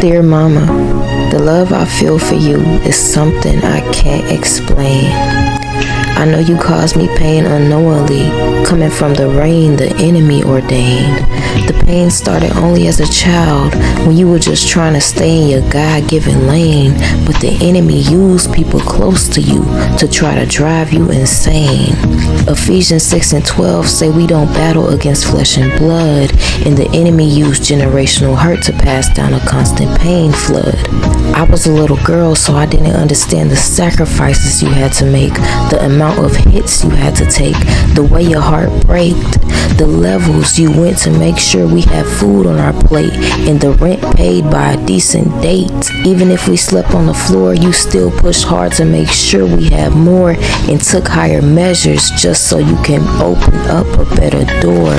Dear Mama, the love I feel for you is something I can't explain. I know you caused me pain unknowingly, coming from the rain the enemy ordained. The pain started only as a child, when you were just trying to stay in your God-given lane, but the enemy used people close to you to try to drive you insane. Ephesians 6:12 say we don't battle against flesh and blood, and the enemy used generational hurt to pass down a constant pain flood. I was a little girl, so I didn't understand the sacrifices you had to make, the amount of hits you had to take, the way your heart braked, the levels you went to make sure we have food on our plate and the rent paid by a decent date. Even if we slept on the floor, you still pushed hard to make sure we have more and took higher measures just so you can open up a better door.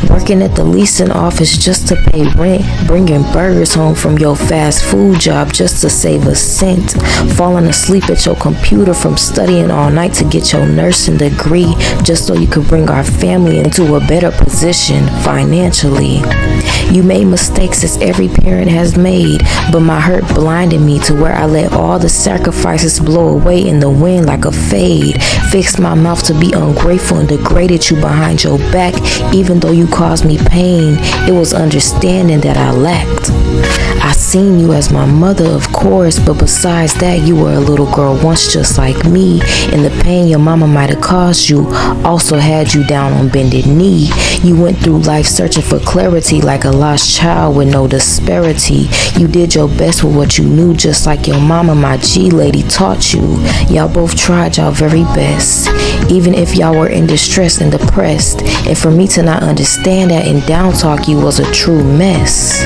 Working at the leasing office just to pay rent, bringing burgers home from your fast food job just to save a cent, falling asleep at your computer from studying all night to get your nursing degree just so you could bring our family into a better position financially. You made mistakes as every parent has made, but my hurt blinded me to where I let all the sacrifices blow away in the wind like a fade. Fixed my mouth to be ungrateful and degraded you behind your back. Even though you caused me pain, it was understanding that I lacked. I seen you as my mother, of course, but besides that, you were a little girl once just like me, and the pain your mama might have caused you also had you down on bended knee. You went through life searching for clarity like a lost child with no disparity. You did your best with what you knew, just like your mama, my G lady, taught you. Y'all both tried y'all very best, even if y'all were in distress and depressed. And for me to not understand that and down talk you was a true mess.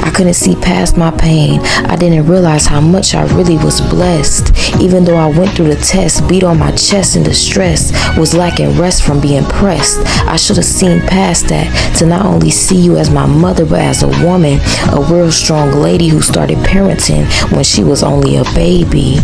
I couldn't see past my pain. I didn't realize how much I really was blessed. Even though I went through the test, beat on my chest in distress, was lacking rest from being pressed. I should have seen past that, to not only see you as my mother, but as a woman, a real strong lady who started parenting when she was only a baby.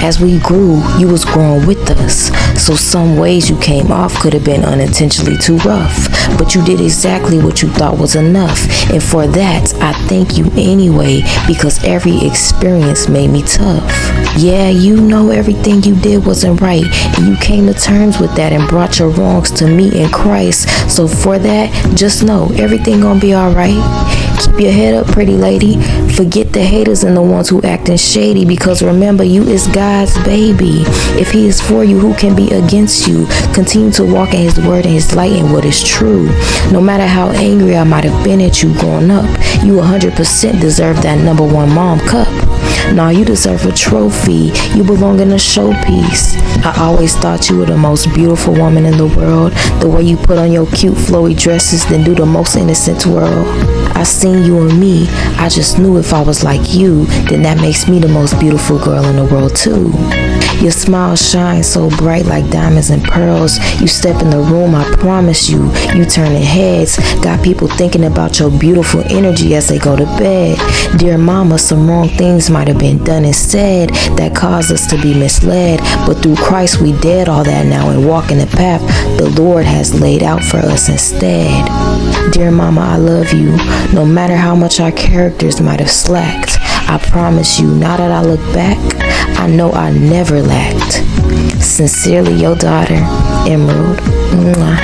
As we grew, you was growing with us, so some ways you came off could have been unintentionally too rough, but you did exactly what you thought was enough, and for that, I thank you anyway, because every experience made me tough. Yeah, you know everything you did wasn't right, and you came to terms with that and brought your wrongs to me in Christ, so for that, just know everything gonna be alright. Keep your head up, pretty lady. Forget the haters and the ones who acting shady, because remember, you is God's baby. If he is for you, who can be against you? Continue to walk in his word and his light and what is true. No matter how angry I might have been at you growing up, you 100% deserve that #1 mom cup. Nah, you deserve a trophy. You belong in a showpiece. I always thought you were the most beautiful woman in the world. The way you put on your cute flowy dresses, then do the most innocent twirl. I seen you and me. I just knew if I was like you, then that makes me the most beautiful girl in the world too. Your smile shines so bright like diamonds and pearls. You step in the room, I promise you turning heads. Got people thinking about your beautiful energy as they go to bed. Dear mama, some wrong things might have been done and said that caused us to be misled, but through Christ we dead all that now and walk in the path the Lord has laid out for us instead. Dear mama, I love you, no matter how much our characters might have slacked. I promise you, now that I look back, I know I never lacked. Sincerely, your daughter, Emrald. Mwah.